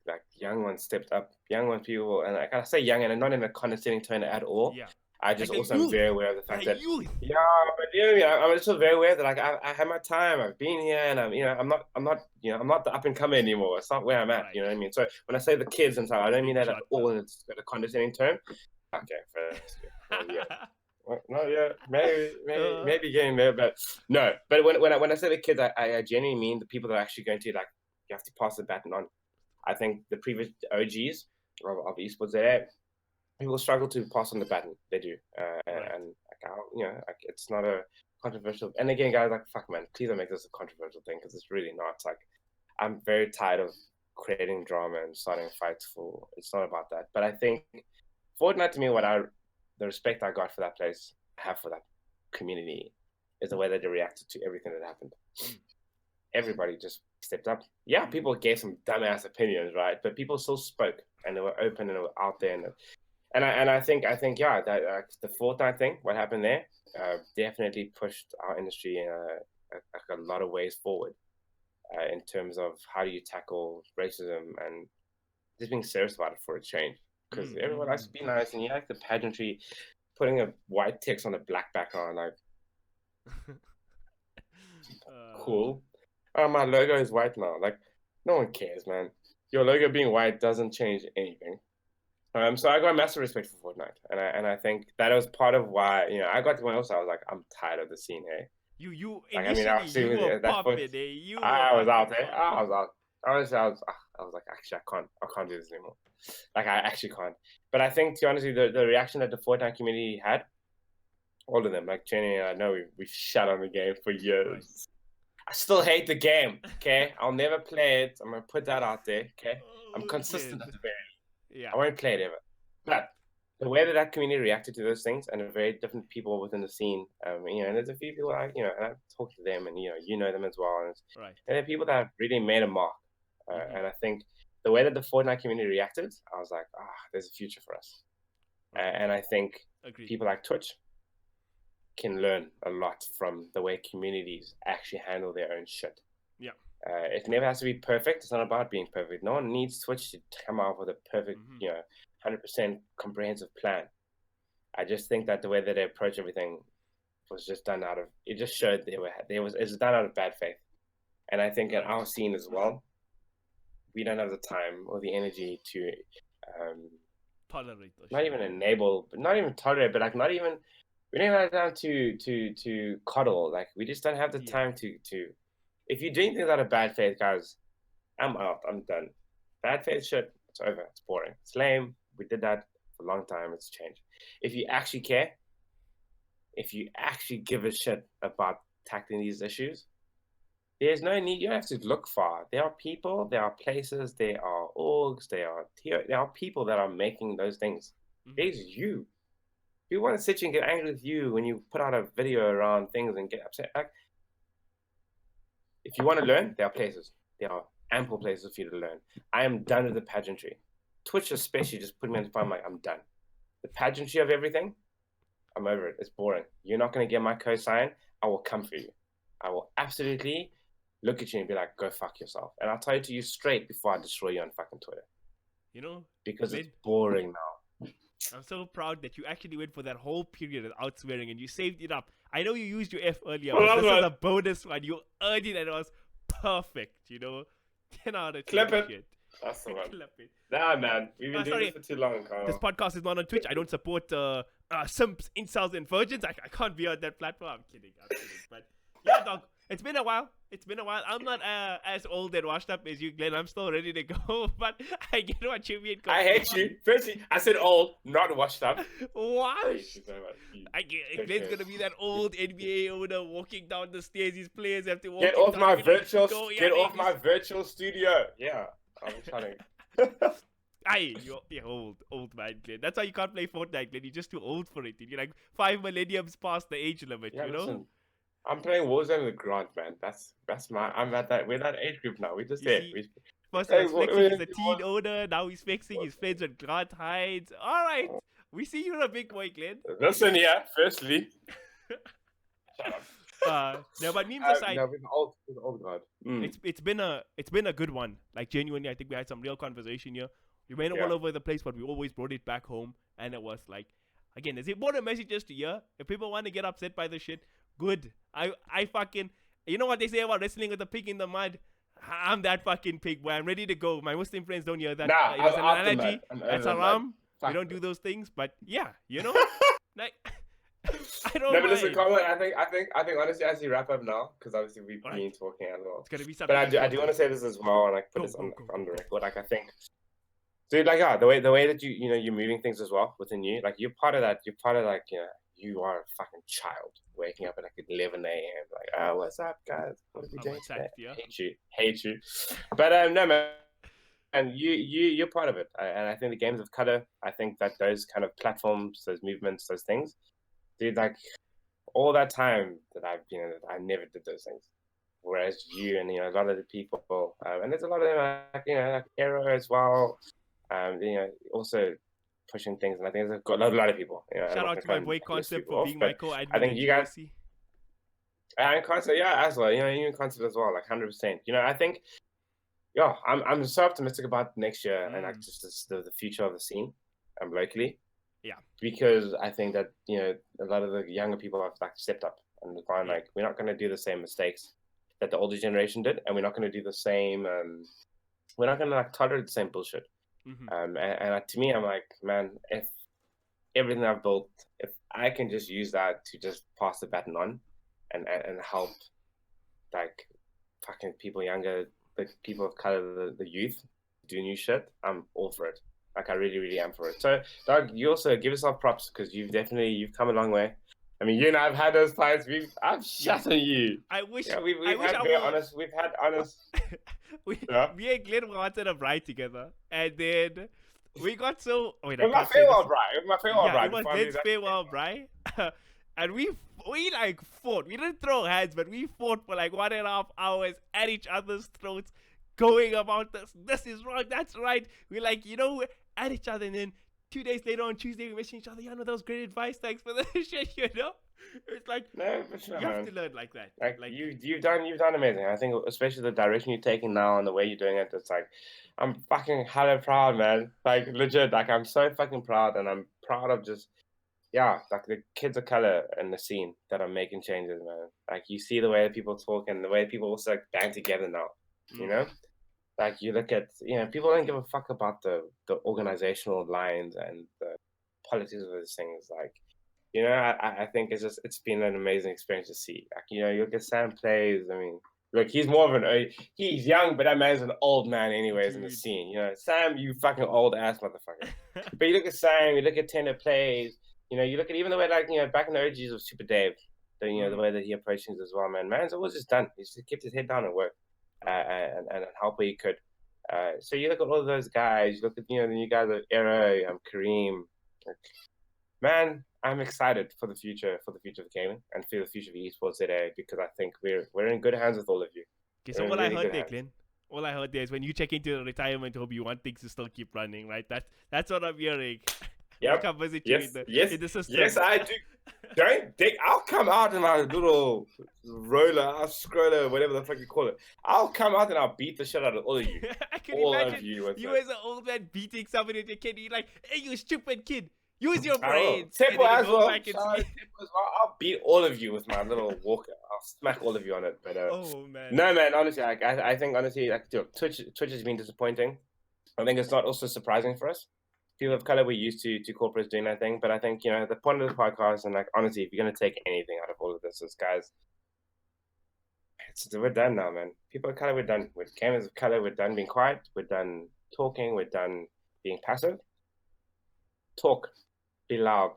Like young ones stepped up. People, and I say young, and not in a condescending tone at all. Yeah. I just also am very aware of the fact that I'm just very aware that like I had my time. I've been here, and I'm not the up and comer anymore. It's not where I'm at. You know what I mean? So when I say the kids and stuff, I don't mean that at all in a condescending term. Okay, maybe getting there, but no. But when I say the kids, I genuinely mean the people that are actually going to like. You have to pass the baton on. I think the previous OGs of esports there, people struggle to pass on the baton. They do, and like, it's not a controversial. And again, guys, like fuck, man, please don't make this a controversial thing because it's really not. It's like I'm very tired of creating drama and starting fights for. It's not about that. But I think Fortnite to me, the respect I got for that place, I have for that community, is the way that they reacted to everything that happened. Everybody just stepped up. Yeah, people gave some dumbass opinions, right? But people still spoke and they were open and they were out there. And I think yeah, that the Fortnite thing, what happened there, definitely pushed our industry in a lot of ways forward in terms of how do you tackle racism and just being serious about it for a change. Because everyone likes to be nice, and you like the pageantry, putting a white text on a black background, like cool. My logo is white now. Like, no one cares, man. Your logo being white doesn't change anything. So I got massive respect for Fortnite, and I think that was part of why I got to my also. I was like, I'm tired of the scene here. You initially you were popping there. I was out there. I was out. Honestly, I was like, actually, I can't do this anymore. Like, I actually can't. But I think, to be honest, the reaction that the Fortnite community had, all of them, like Jenny and I know we've shut on the game for years. Right. I still hate the game, okay? I'll never play it. I'm going to put that out there, okay? I'm consistent at the very least. I won't play it ever. But the way that community reacted to those things, and the very different people within the scene, and there's a few people and I talk to them, and you know them as well. And they're people that have really made a mark. And I think the way that the Fortnite community reacted, I was like, there's a future for us. And I think people like Twitch can learn a lot from the way communities actually handle their own shit. Yeah. It never has to be perfect. It's not about being perfect. No one needs Twitch to come out with a perfect, 100% comprehensive plan. I just think that the way that they approach everything was just done it just showed it was done out of bad faith. And I think in our scene as well, we don't have the time or the energy to tolerate those not even enable, but not even tolerate, but like not even we don't have time to coddle. Like we just don't have the time to if you're doing things out of bad faith, guys, I'm out. I'm done. Bad faith shit, it's over. It's boring. It's lame. We did that for a long time. It's changed. If you actually care, if you actually give a shit about tackling these issues, there's no need. You don't have to look far. There are people, there are places, there are orgs, there are people that are making those things. There's you. If you want to sit here and get angry with you when you put out a video around things and get upset, like, If you want to learn, there are places. There are ample places for you to learn. I am done with the pageantry. Twitch especially just put me on the phone. I'm done. The pageantry of everything, I'm over it. It's boring. You're not going to get my cosign. I will come for you. I will absolutely look at you and be like, go fuck yourself. And I'll tell you to you straight before I destroy you on fucking Twitter. You know? Because it's boring now. I'm so proud that you actually went for that whole period without swearing and you saved it up. I know you used your F earlier, but this is a bonus one. You earned it and it was perfect, you know? 10 out of 10. Clip it. Shit. That's the one. Clip it. Nah, man. We've been doing this for too long, Carl. This podcast is not on Twitch. I don't support simps, incels, and virgins. I can't be on that platform. I'm kidding. But yeah, dog. It's been a while. I'm not as old and washed up as you, Glenn. I'm still ready to go, but I get what you mean. I hate you. Firstly, I said old, not washed up. Wow. I hate you so much. I get Glenn's gonna be that old NBA owner walking down the stairs. His players have to walk. Get off my virtual. Get off my virtual studio. Yeah, I'm trying. Aye, you're old man, Glenn. That's why you can't play Fortnite, Glenn. You're just too old for it. You're like 5 millenniums past the age limit, Yeah, you know? Listen, I'm playing Warzone with Grant, man. We're that age group now. We're just there. First he was flexing as a teen owner, now he's flexing his friends with Grant Hides. Alright. We see you're a big boy, Glenn. Listen here, firstly. Shut up. No, but memes aside, no, with old Grant. It's been a good one. Like genuinely, I think we had some real conversation here. We went all over the place, but we always brought it back home. And it was like, again, there's important messages to hear. If people want to get upset by the shit, good. I fucking, you know what they say about wrestling with a pig in the mud? I'm that fucking pig, boy. I'm ready to go. My Muslim friends don't hear that. Nah, it's an analogy. That's haram. We don't do those things. But yeah, you know? Like, I don't know. No, but listen, Carl, I think honestly, as we wrap up now, because obviously we've been talking as well. It's gonna be something. But I do want to say this as well, and put this on the record. Like I think, dude, like the way that you're moving things as well within you, like you're part of that. You're part of like you are a fucking child waking up at like 11 a.m. like, what's up, guys? What are we doing today? Hate you. But no, man. And you're part of it, and I think the games of color. I think that those kind of platforms, those movements, those things. Dude, like all that time that I never did those things. Whereas you and a lot of the people, and there's a lot of them, like Aero as well. Also pushing things, and I think there's a lot of people. Shout out to my boy Concept for being my co-admin. I think you guys. And Concept, as well. You Concept as well, like 100%. I think, I'm so optimistic about next year and like just the future of the scene, locally. Yeah, because I think that a lot of the younger people have like stepped up and gone like, we're not going to do the same mistakes that the older generation did, and we're not going to do the same. We're not going to like tolerate the same bullshit. And to me, I'm like, man, if everything I've built, if I can just use that to just pass the baton on, and help like fucking people younger, the people of color, the youth, do new shit, I'm all for it. Like I really, really am for it. So, Doug, you also give yourself props because you've come a long way. I mean, you and I've had those times. I've shut on you. I wish. We've had honest. We've had honest. Me and Glenn wanted a bride together, and then we got so. Wait, it was my farewell bride. It was Glenn's farewell bride, and we like fought. We didn't throw hands, but we fought for like 1.5 hours at each other's throats, going about this. This is wrong. That's right. We like at each other, and then 2 days later on Tuesday we missing each other. That was great advice. Thanks for the shit. It's like no, for sure, you have to learn like that. Like you've done amazing. I think especially the direction you're taking now and the way you're doing it. It's like I'm fucking hella proud, man. Like legit. Like I'm so fucking proud, and I'm proud of just like the kids of color in the scene that are making changes, man. Like you see the way people talk and the way people also like band together now. Like you look at, people don't give a fuck about the organizational lines and the politics of those things. Like, I think it's been an amazing experience to see. Like, you look at Sam plays. I mean, look, he's more of he's young, but that man's an old man anyways in the scene. Sam, you fucking old ass motherfucker. But you look at Sam, you look at Tender plays. You look at even the way like back in the OGs of Super Dave, the way that he approached things as well, man. Man's always just done. He just kept his head down and worked. And help where you could. So you look at all of those guys. You look at the new guys like Aero, Kareem. Man, I'm excited for the future of gaming and for the future of esports today because I think we're in good hands with all of you. Okay, so all I heard there, Glenn, all I heard there is when you check into the retirement home, you want things to still keep running, right? That's what I'm hearing. Yep. I'll come visit you in the system. Yes, I do. Don't think I'll come out in my little roller, scroller, whatever the fuck you call it. I'll come out and I'll beat the shit out of all of you. I can all imagine of you as an old man beating somebody with your kid. You're like, hey, you stupid kid. Use your brains. Tempo as well. I'll beat all of you with my little walker. I'll smack all of you on it. But oh man. No man, honestly, I think honestly, Twitch has been disappointing. I think it's not also surprising for us. People of color, we're used to corporates doing that thing, but I think the point of the podcast and honestly, if you're gonna take anything out of all of this, is guys, we're done now, man. People of color, we're done. With gamers of color, we're done being quiet. We're done talking. We're done being passive. Talk, be loud.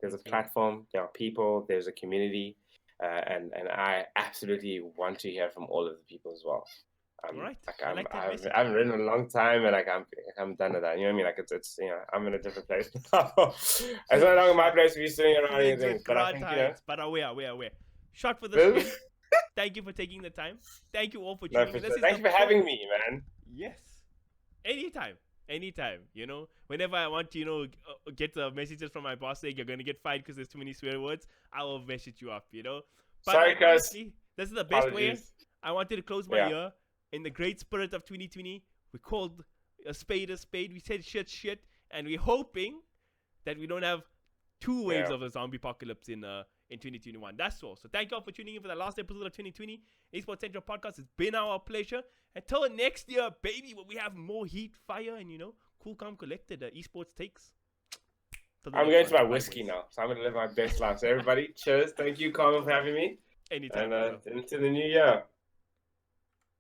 There's a platform. There are people. There's a community, and I absolutely want to hear from all of the people as well. Right. I haven't written in a long time, and I'm done with that. You know what I mean? It's I'm in a different place. It's no longer my place to be sitting around anything. But I think But aware. Shot for the screen. Thank you for taking the time. Thank you all for tuning in. Thank you for having me, man. Yes. Anytime. Whenever I want to, get messages from my boss saying you're going to get fired because there's too many swear words, I will message you up, But sorry, guys. This is the best way. I wanted to close my year in the great spirit of 2020. We called a spade a spade. We said shit. And we're hoping that we don't have 2 waves of the zombie apocalypse in 2021. That's all. So thank you all for tuning in for the last episode of 2020. Esports Central Podcast. It's been our pleasure. Until next year, baby, when we have more heat, fire, and cool, calm, collected esports takes. I'm going to my whiskey now, so I'm going to live my best life. So everybody, cheers. Thank you, Kaameel, for having me. Anytime. And into the new year.